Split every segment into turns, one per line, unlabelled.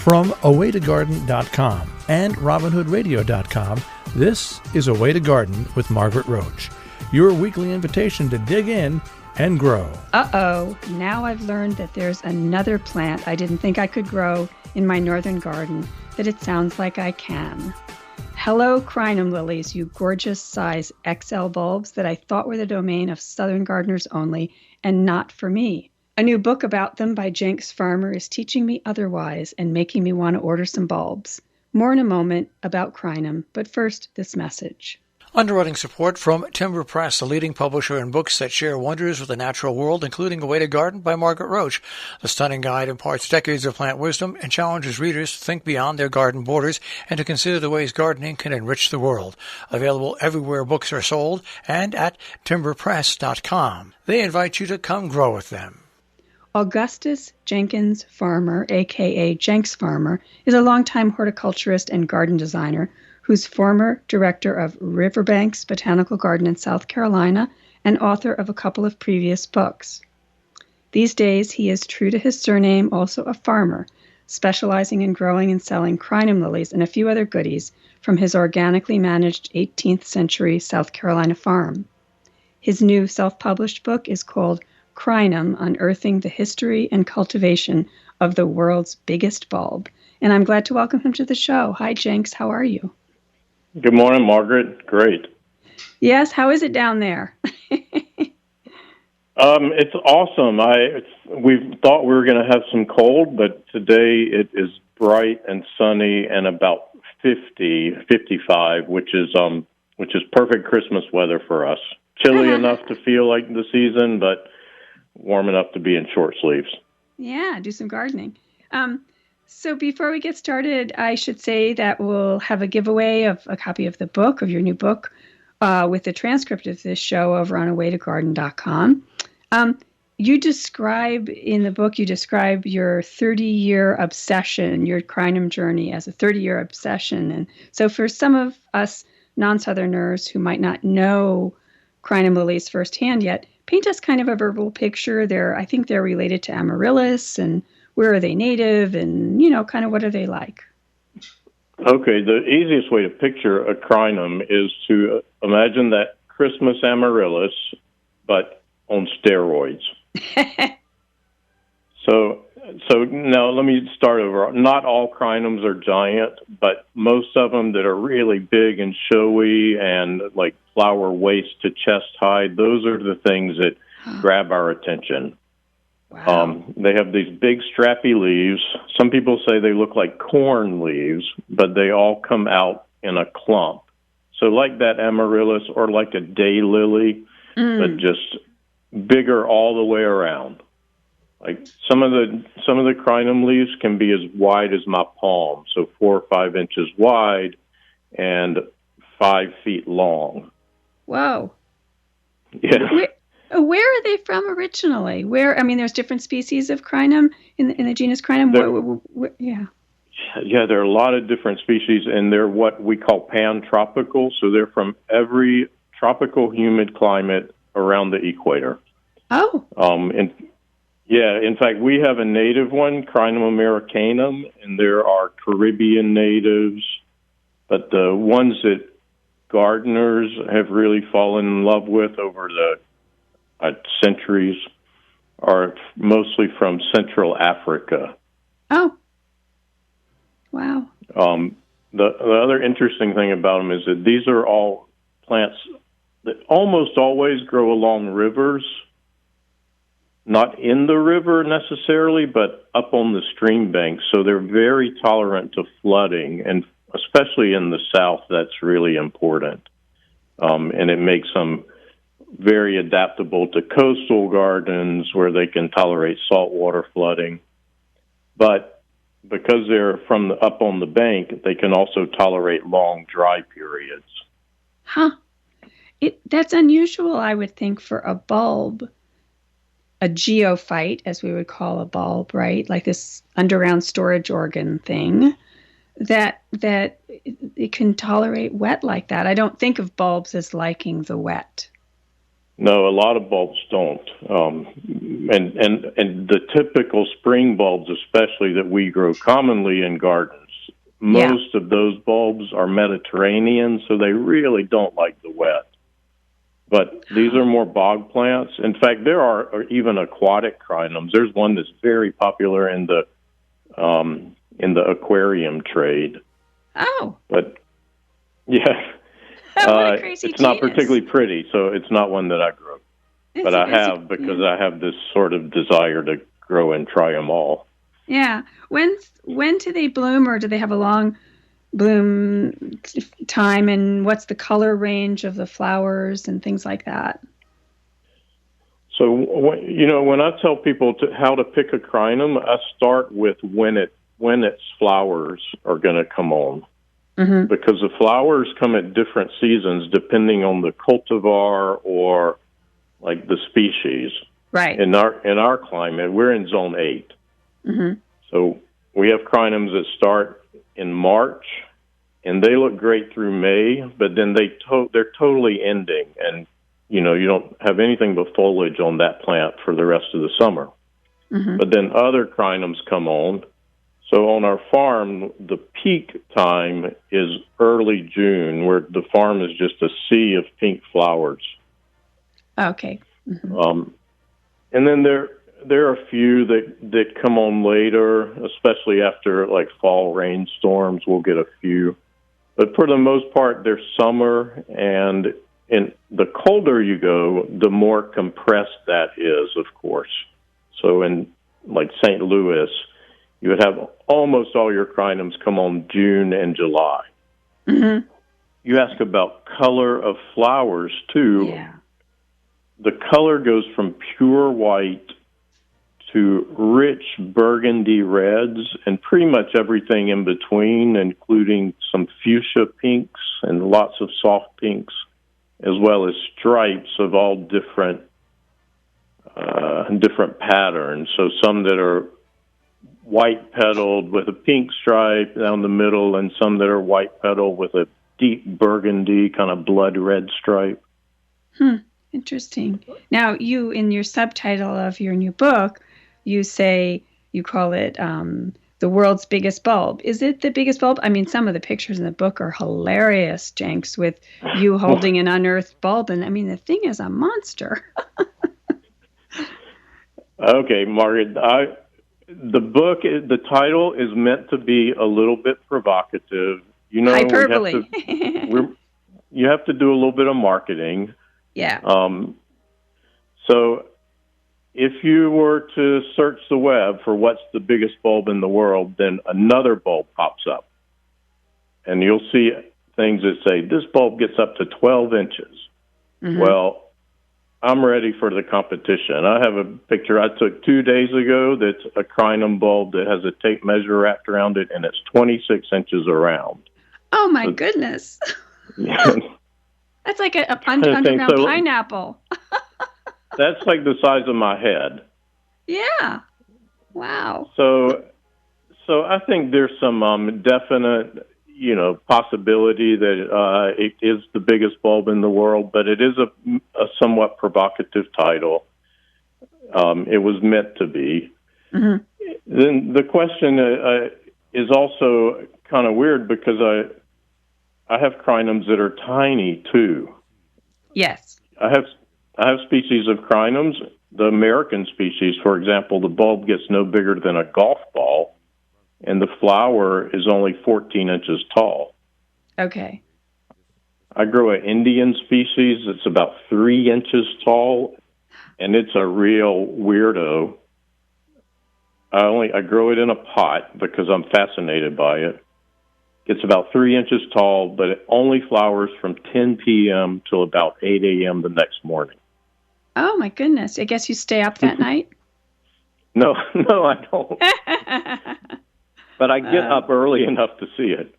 From awaytogarden.com and robinhoodradio.com, this is A Way to Garden with Margaret Roach, your weekly invitation to dig in and grow.
Uh-oh, now I've learned that there's another plant I didn't think I could grow in my northern garden that it sounds like I can. Hello, Crinum Lilies, you gorgeous size XL bulbs that I thought were the domain of southern gardeners only and not for me. A new book about them by Jenks Farmer is teaching me otherwise and making me want to order some bulbs. More in a moment about Crinum, but first, this message.
Underwriting support from Timber Press, the leading publisher in books that share wonders with the natural world, including A Way to Garden by Margaret Roach. The stunning guide imparts decades of plant wisdom and challenges readers to think beyond their garden borders and to consider the ways gardening can enrich the world. Available everywhere books are sold and at timberpress.com. They invite you to come grow with them.
Augustus Jenkins Farmer, a.k.a. Jenks Farmer, is a longtime horticulturist and garden designer who's former director of Riverbank's Botanical Garden in South Carolina and author of a couple of previous books. These days, he is true to his surname, also a farmer, specializing in growing and selling crinum lilies and a few other goodies from his organically managed 18th century South Carolina farm. His new self-published book is called Crinum, Unearthing the History and Cultivation of the World's Biggest Bulb. And I'm glad to welcome him to the show. Hi, Jenks. How are you?
Good morning, Margaret. Great.
Yes. How is it down there?
It's awesome. We thought we were going to have some cold, but today it is bright and sunny and about 55, which is perfect Christmas weather for us. Chilly enough to feel like the season, but warm enough to be in short sleeves.
Yeah, do some gardening. So before we get started, I should say that we'll have a giveaway of a copy of the book, of your new book, with the transcript of this show over on awaytogarden.com. You describe in the book, your 30-year obsession, your crinum journey as a 30-year obsession. And so for some of us non-Southerners who might not know crinum lilies firsthand yet, paint us kind of a verbal picture. I think they're related to amaryllis, and where are they native, and, kind of what are they like?
Okay, the easiest way to picture a crinum is to imagine that Christmas amaryllis, but on steroids. So now let me start over. Not all crinums are giant, but most of them that are really big and showy and like flower waist to chest height, those are the things that grab our attention.
Wow.
They have these big strappy leaves. Some people say they look like corn leaves, but they all come out in a clump. So like that amaryllis or like a daylily, but just bigger all the way around. Like some of the crinum leaves can be as wide as my palm, so 4 or 5 inches wide and 5 feet long.
Whoa.
Yeah.
Where are they from originally? There's different species of crinum in the genus Crinum. Yeah,
there are a lot of different species, and they're what we call pan-tropical, so they're from every tropical humid climate around the equator.
Oh.
In fact, we have a native one, Crinum americanum, and there are Caribbean natives, but the ones that gardeners have really fallen in love with over the centuries are mostly from Central Africa.
Oh, wow.
The other interesting thing about them is that these are all plants that almost always grow along rivers, not in the river necessarily, but up on the stream banks. So they're very tolerant to flooding, and especially in the South, that's really important. And it makes them very adaptable to coastal gardens where they can tolerate saltwater flooding. But because they're from up on the bank, they can also tolerate long dry periods.
Huh. That's unusual, I would think, for a bulb, a geophyte, as we would call a bulb, right? Like this underground storage organ thing, that it can tolerate wet like that. I don't think of bulbs as liking the wet.
No, a lot of bulbs don't. And the typical spring bulbs, especially that we grow commonly in gardens, most of those bulbs are Mediterranean, so they really don't like the wet. But these are more bog plants. In fact, there are even aquatic crinums. There's one that's very popular in the aquarium trade.
Oh.
But yeah.
What a crazy
it's not
genus.
particularly pretty, so it's not one that I grow. But I have because I have this sort of desire to grow and try them all.
Yeah. When do they bloom, or do they have a long bloom time, and what's the color range of the flowers and things like that?
So, when I tell people how to pick a crinum, I start with when its flowers are going to come on. Mm-hmm. Because the flowers come at different seasons depending on the cultivar or like the species.
Right.
In our climate, we're in zone 8.
Mm-hmm.
So we have crinums that start in March, and they look great through May, but then they're totally ending, and you don't have anything but foliage on that plant for the rest of the summer. Mm-hmm. But then other crinums come on. So on our farm, the peak time is early June, where the farm is just a sea of pink flowers.
Okay. Mm-hmm.
And then there are a few that come on later, especially after like fall rainstorms. We'll get a few, but for the most part, they're summer. And the colder you go, the more compressed that is, of course. So in like St. Louis, you would have almost all your crinums come on June and July. Mm-hmm. You ask about color of flowers, too.
Yeah.
The color goes from pure white to rich burgundy reds and pretty much everything in between, including some fuchsia pinks and lots of soft pinks, as well as stripes of all different patterns. So some that are white petaled with a pink stripe down the middle, and some that are white petaled with a deep burgundy kind of blood red stripe.
Interesting. Now, you, in your subtitle of your new book, you call it the world's biggest bulb. Is it the biggest bulb? I mean, some of the pictures in the book are hilarious, Jenks, with you holding an unearthed bulb. And I mean, the thing is a monster.
Okay, Margaret, the title is meant to be a little bit provocative.
Hyperbole.
You have to do a little bit of marketing.
Yeah.
So if you were to search the web for what's the biggest bulb in the world, then another bulb pops up. And you'll see things that say, this bulb gets up to 12 inches. Mm-hmm. Well, I'm ready for the competition. I have a picture I took 2 days ago that's a crinum bulb that has a tape measure wrapped around it, and it's 26 inches around.
Oh, my goodness.
Yeah.
That's like a underground pineapple.
That's like the size of my head.
Yeah. Wow.
So I think there's some definite, possibility that it is the biggest bulb in the world, but it is a somewhat provocative title. It was meant to be. Mm-hmm. Then the question is also kind of weird because I have crinums that are tiny too.
Yes.
I have species of crinums. The American species, for example, the bulb gets no bigger than a golf ball, and the flower is only 14 inches tall.
Okay.
I grow an Indian species that's about 3 inches tall, and it's a real weirdo. I grow it in a pot because I'm fascinated by it. It's about 3 inches tall, but it only flowers from 10 p.m. till about 8 a.m. the next morning.
Oh, my goodness. I guess you stay up that night?
No, I don't. But I get up early enough to see it.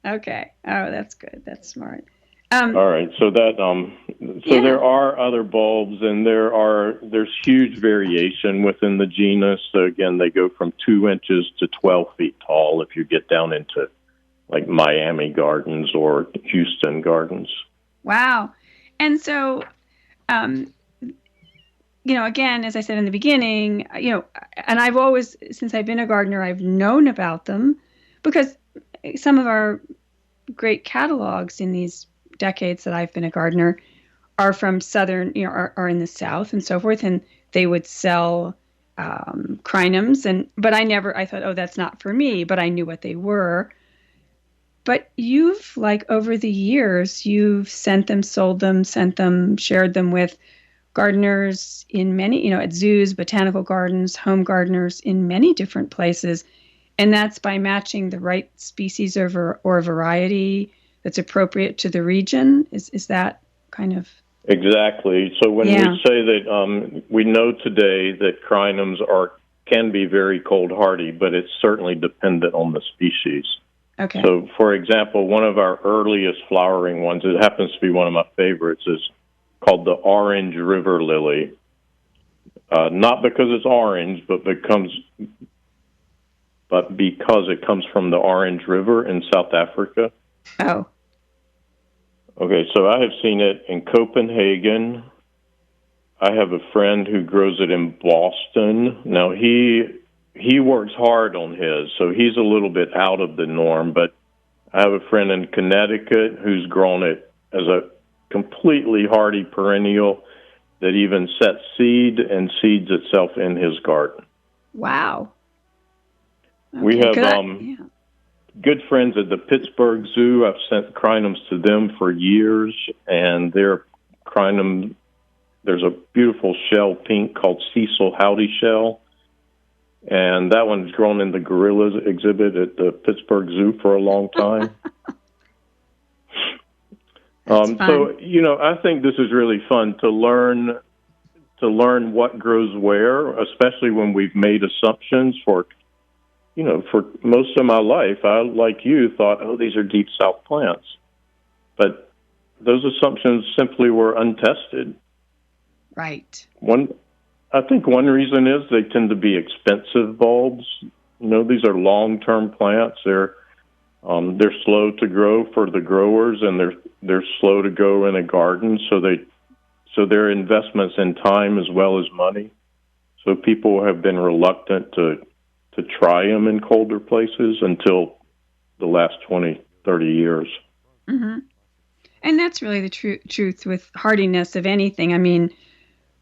Okay. Oh, that's good. That's smart.
All right. So there are other bulbs, and there's huge variation within the genus. So again, they go from 2 inches to 12 feet tall if you get down into like Miami gardens or Houston gardens.
Wow. And so again, as I said in the beginning, and I've always, since I've been a gardener, I've known about them because some of our great catalogs in these decades that I've been a gardener are from southern, are in the South and so forth, and they would sell crinums, but I thought, oh, that's not for me, but I knew what they were. But you've, over the years, you've sent them, sold them, shared them with gardeners in many, at zoos, botanical gardens, home gardeners in many different places. And that's by matching the right species or variety that's appropriate to the region. Is that kind of...
Exactly. So when we say that we know today that crinums can be very cold hardy, but it's certainly dependent on the species.
Okay.
So, for example, one of our earliest flowering ones, it happens to be one of my favorites, is called the orange river lily. Not because it's orange, but because it comes from the Orange River in South Africa.
Oh.
Okay, so I have seen it in Copenhagen. I have a friend who grows it in Boston. Now, he works hard on his, so he's a little bit out of the norm, but I have a friend in Connecticut who's grown it as a completely hardy perennial that even sets seed and seeds itself in his garden.
Wow. Okay,
we have good friends at the Pittsburgh Zoo. I've sent crinums to them for years, and their crinum, there's a beautiful shell pink called Cecil Howdy shell, and that one's grown in the gorillas exhibit at the Pittsburgh Zoo for a long time. So, I think this is really fun to learn what grows where, especially when we've made assumptions for most of my life. I, like you, thought, oh, these are deep south plants. But those assumptions simply were untested.
Right.
I think one reason is they tend to be expensive bulbs. These are long-term plants. They're slow to grow for the growers, and they're slow to go in a garden. So they're investments in time as well as money. So people have been reluctant to try them in colder places until the last 20, 30 years.
Mm-hmm. And that's really the truth with hardiness of anything. I mean,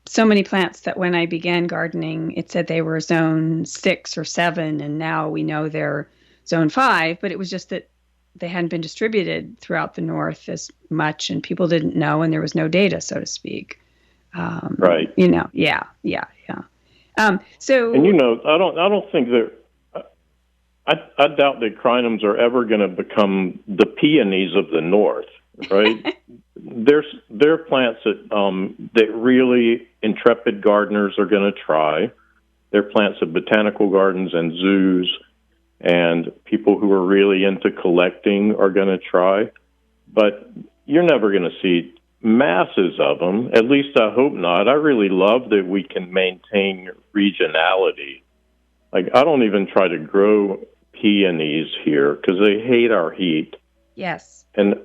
so many plants that when I began gardening, it said they were zone 6 or 7, and now we know they're zone 5, but it was just that they hadn't been distributed throughout the North as much, and people didn't know, and there was no data, so to speak.
Right.
Yeah. So,
and I don't think that I doubt that crinums are ever going to become the peonies of the North, right? They're plants that really intrepid gardeners are going to try. They're plants at botanical gardens and zoos, and people who are really into collecting are going to try. But you're never going to see masses of them. At least I hope not. I really love that we can maintain regionality. I don't even try to grow peonies here because they hate our heat.
Yes.
And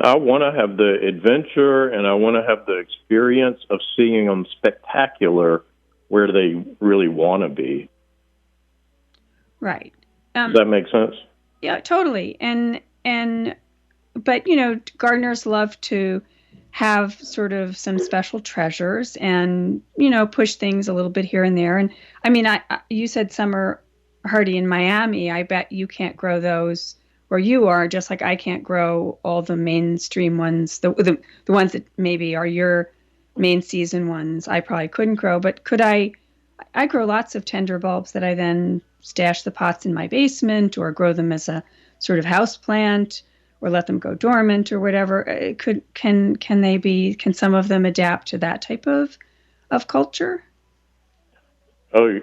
I want to have the adventure, and I want to have the experience of seeing them spectacular where they really want to be.
Right.
Does that make sense?
Yeah, totally. But gardeners love to have sort of some special treasures and, push things a little bit here and there. And I mean, you said summer hardy in Miami. I bet you can't grow those where you are, just like I can't grow all the mainstream ones, the ones that maybe are your main season ones. I probably couldn't grow, but could I grow lots of tender bulbs that I then stash the pots in my basement or grow them as a sort of house plant or let them go dormant or whatever. Can some of them adapt to that type of culture?
Oh,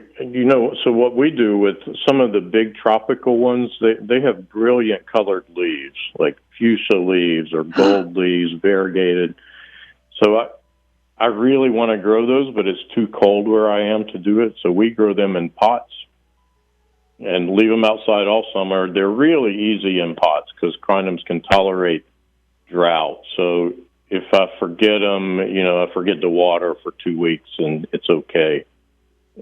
so what we do with some of the big tropical ones, they have brilliant colored leaves, like fuchsia leaves or gold leaves, variegated. So I really want to grow those, but it's too cold where I am to do it. So we grow them in pots and leave them outside all summer. They're really easy in pots because crinums can tolerate drought. So if I forget them, I forget to water for 2 weeks, and it's okay.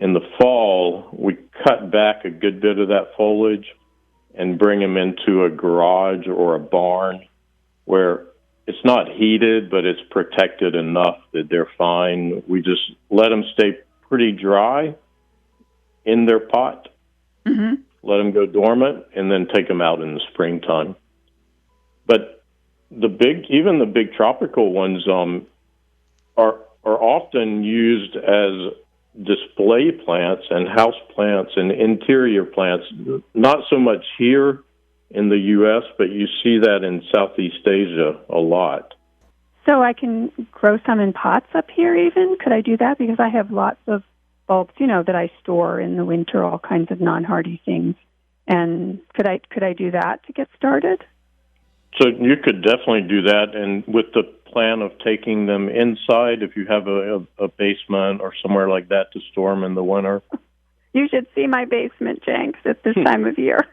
In the fall, we cut back a good bit of that foliage and bring them into a garage or a barn where it's not heated, but it's protected enough that they're fine. We just let them stay pretty dry in their pot, let them go dormant, and then take them out in the springtime. But even the big tropical ones are often used as display plants and house plants and interior plants, not so much here in the U.S., but you see that in Southeast Asia a lot.
So I can grow some in pots up here even? Could I do that? Because I have lots of bulbs, that I store in the winter, all kinds of non-hardy things. And could I do that to get started?
So you could definitely do that, and with the plan of taking them inside, if you have a basement or somewhere like that to store them in the winter.
You should see my basement, Jenks, at this time of year.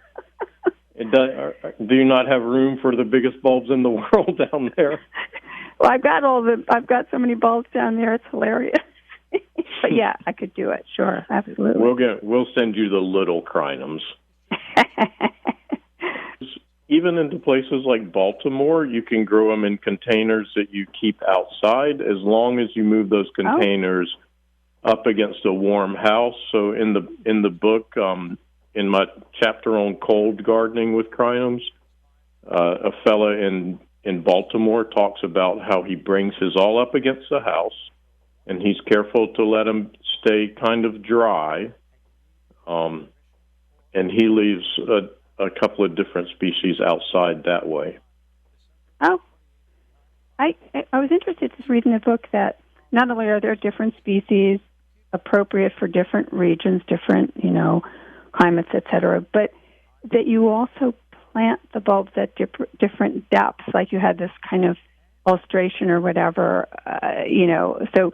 Do you not have room for the biggest bulbs in the world down there?
Well, I've got so many bulbs down there, it's hilarious. But yeah, I could do it. Sure, absolutely.
We'll send you the little crinums. Even into places like Baltimore, you can grow them in containers that you keep outside as long as you move those containers up against a warm house. So in the book, in my chapter on cold gardening with crinums, a fella in Baltimore talks about how he brings his all up against the house, and he's careful to let them stay kind of dry, and he leaves a couple of different species outside that way.
Oh, I was interested to read in the book that not only are there different species appropriate for different regions, different, climates, etc., but that you also plant the bulbs at different depths, like you had this kind of illustration or whatever, so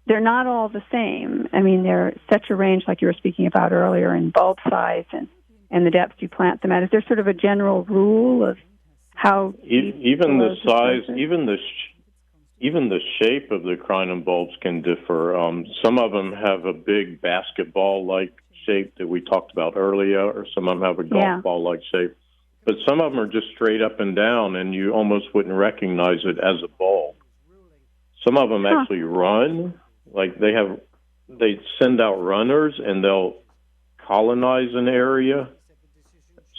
they're not all the same. I mean, they're such a range, like you were speaking about earlier, in bulb size and the depth you plant them at. Is there sort of a general rule of how
even the size, even the shape of the crinum bulbs can differ? Some of them have a big basketball-like shape that we talked about earlier, or some of them have a golf ball-like shape. But some of them are just straight up and down, and you almost wouldn't recognize it as a bulb. Some of them actually run, like they send out runners, and they'll colonize an area.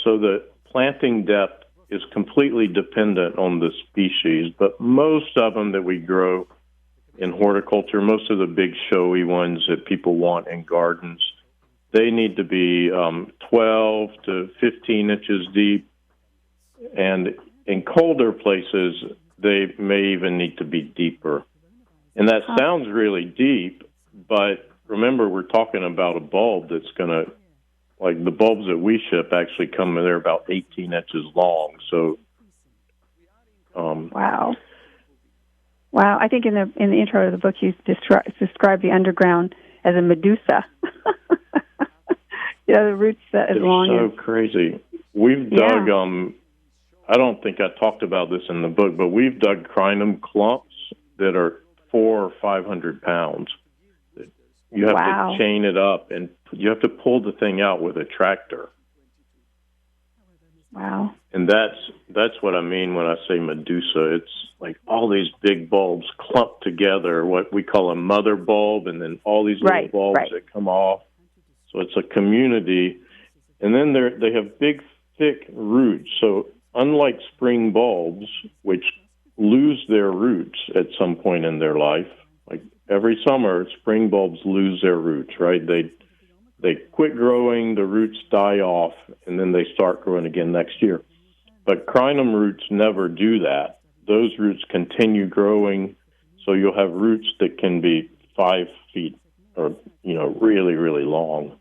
So the planting depth is completely dependent on the species, but most of them that we grow in horticulture, most of the big showy ones that people want in gardens, they need to be 12 to 15 inches deep, and in colder places, they may even need to be deeper. And that sounds really deep, but remember, we're talking about a bulb that's going to, like the bulbs that we ship actually come, they're about 18 inches long. So,
Wow. I think in the intro of the book, you described the underground as a Medusa. The roots that as long as...
It's so crazy. We've dug, I don't think I talked about this in the book, but we've dug crinum clumps that are 400 or 500 pounds. You have to chain it up, and you have to pull the thing out with a tractor.
Wow.
And that's what I mean when I say Medusa. It's like all these big bulbs clumped together, what we call a mother bulb, and then all these little bulbs that come off. So it's a community. And then they have big, thick roots. So unlike spring bulbs, which lose their roots at some point in their life, like every summer, spring bulbs lose their roots, right? They quit growing, the roots die off, and then they start growing again next year. But crinum roots never do that. Those roots continue growing, so you'll have roots that can be 5 feet or, really, really long.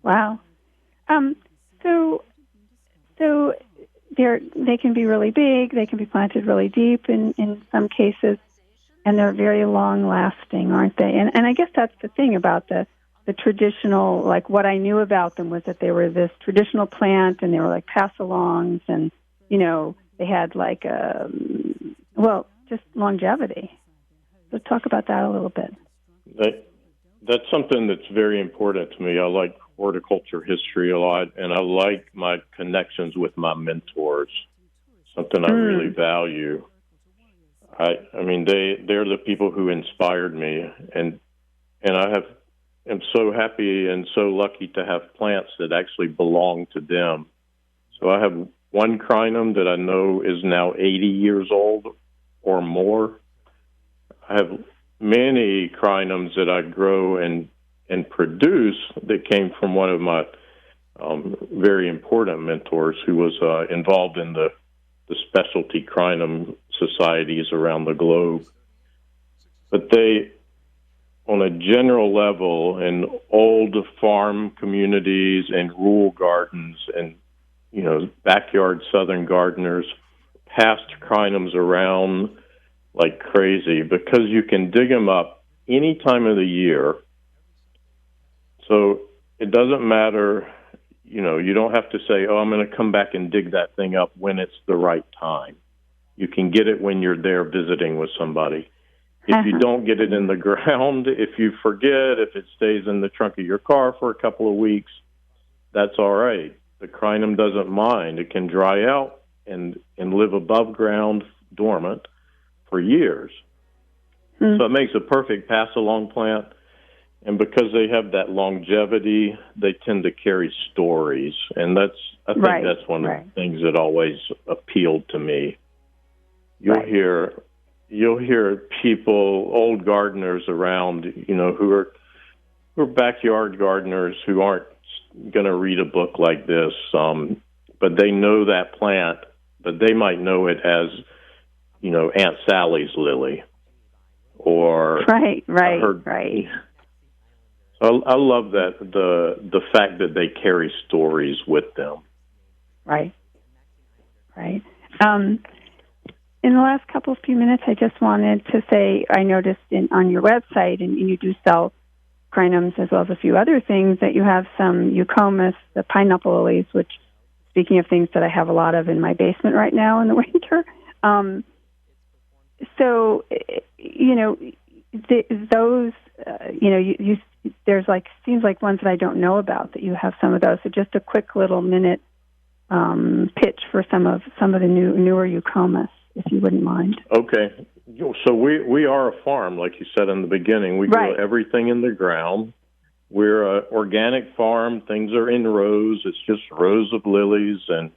Wow. So they can be really big, they can be planted really deep in some cases, and they're very long-lasting, aren't they? And I guess that's the thing about the traditional, like what I knew about them was that they were this traditional plant, and they were like pass-alongs, and, they had like, just just longevity. So talk about that a little bit.
That's something that's very important to me. I like horticulture history a lot, and I like my connections with my mentors, something I really value. I mean, they're the people who inspired me, and am so happy and so lucky to have plants that actually belong to them. So I have one crinum that I know is now 80 years old or more. I have many crinums that I grow and produce that came from one of my very important mentors who was involved in the specialty crinum societies around the globe. But they, on a general level, in old farm communities and rural gardens and, backyard southern gardeners, passed crinums around like crazy because you can dig them up any time of the year. So it doesn't matter, you don't have to say, I'm going to come back and dig that thing up when it's the right time. You can get it when you're there visiting with somebody. If you don't get it in the ground, if you forget, if it stays in the trunk of your car for a couple of weeks, that's all right. The crinum doesn't mind. It can dry out and live above ground dormant for years. So it makes a perfect pass-along plant. And because they have that longevity, they tend to carry stories. And I think that's one of the things that always appealed to me. You'll hear people, old gardeners around, who are backyard gardeners who aren't going to read a book like this, but they know that plant, but they might know it as, Aunt Sally's lily, or
right.
So I love that the fact that they carry stories with them.
Right. In the last few minutes, I just wanted to say I noticed on your website, and you do sell crinums as well as a few other things, that you have some eucomis, the pineapple lilies, which, speaking of things that I have a lot of in my basement right now in the winter. So, those, there's seems like ones that I don't know about that you have some of those. So just a quick little minute pitch for some of the newer eucomis, if you wouldn't mind.
Okay. So we are a farm, like you said in the beginning. We grow everything in the ground. We're an organic farm. Things are in rows. It's just rows of lilies and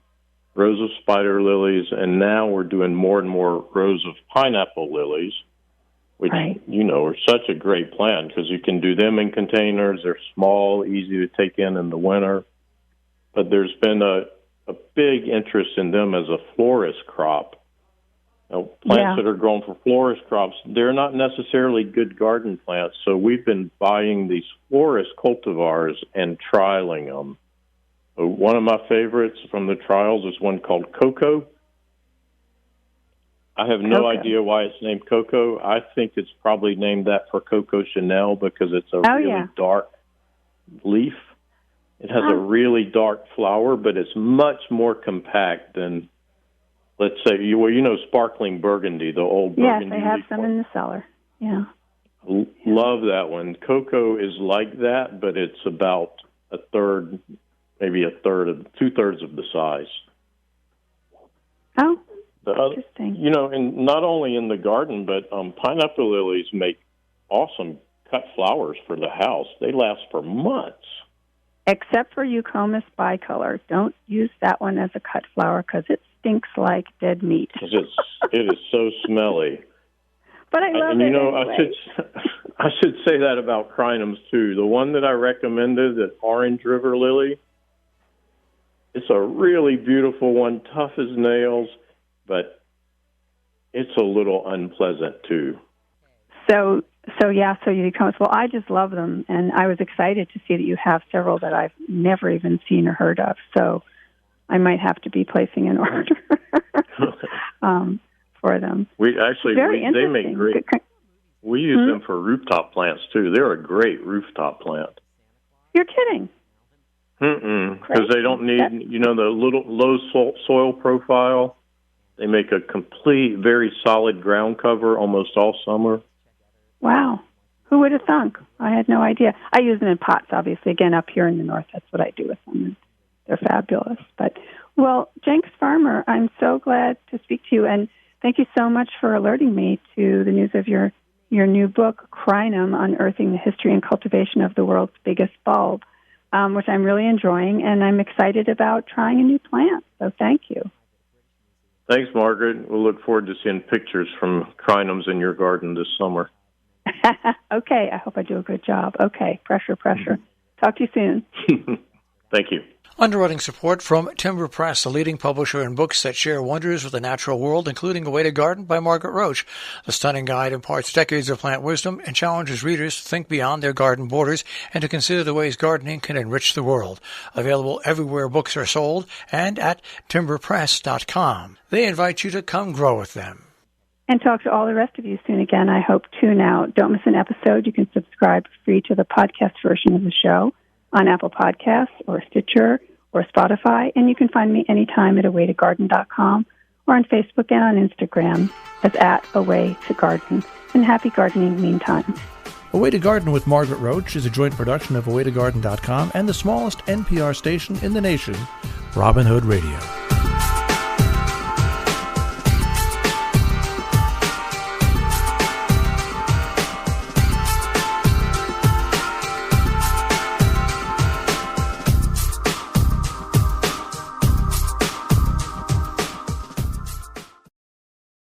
rows of spider lilies. And now we're doing more and more rows of pineapple lilies, which, are such a great plant because you can do them in containers. They're small, easy to take in the winter. But there's been a big interest in them as a florist crop. Now, plants that are grown for florist crops, they're not necessarily good garden plants, so we've been buying these florist cultivars and trialing them. So one of my favorites from the trials is one called Cocoa. I have no idea why it's named Cocoa. I think it's probably named that for Coco Chanel because it's a really dark leaf. It has a really dark flower, but it's much more compact than, let's say, sparkling burgundy, the old burgundy.
Yes, I have some in the cellar. Yeah.
Love that one. Cocoa is like that, but it's about a third, maybe two-thirds of the size.
Oh, interesting.
And not only in the garden, but pineapple lilies make awesome cut flowers for the house. They last for months.
Except for eucomis bicolor. Don't use that one as a cut flower because it stinks like dead meat.
It is so smelly.
But I love it anyway.
I should say that about crinums, too. The one that I recommended, that orange river lily, it's a really beautiful one, tough as nails, but it's a little unpleasant, too.
So eucomis. Well, I just love them, and I was excited to see that you have several that I've never even seen or heard of. So I might have to be placing an order for them.
They make great. We use them for rooftop plants too. They're a great rooftop plant.
You're kidding?
Because they don't need the little low soil profile. They make a complete, very solid ground cover almost all summer.
Wow. Who would have thunk? I had no idea. I use them in pots, obviously. Again, up here in the north, that's what I do with them. They're fabulous. But, well, Jenks Farmer, I'm so glad to speak to you, and thank you so much for alerting me to the news of your new book, Crinum, Unearthing the History and Cultivation of the World's Biggest Bulb, which I'm really enjoying, and I'm excited about trying a new plant. So thank you.
Thanks, Margaret. We'll look forward to seeing pictures from crinums in your garden this summer.
Okay, I hope I do a good job. Okay, pressure. Talk to you soon.
Thank you.
Underwriting support from Timber Press, the leading publisher in books that share wonders with the natural world, including A Way to Garden by Margaret Roach. The stunning guide imparts decades of plant wisdom and challenges readers to think beyond their garden borders and to consider the ways gardening can enrich the world. Available everywhere books are sold and at timberpress.com. They invite you to come grow with them.
And talk to all the rest of you soon again. I hope. Tune out. Don't miss an episode. You can subscribe free to the podcast version of the show on Apple Podcasts or Stitcher or Spotify. And you can find me anytime at awaytogarden.com or on Facebook and on Instagram as @awaytogarden. And happy gardening meantime.
A Way to Garden with Margaret Roach is a joint production of awaytogarden.com and the smallest NPR station in the nation, Robin Hood Radio.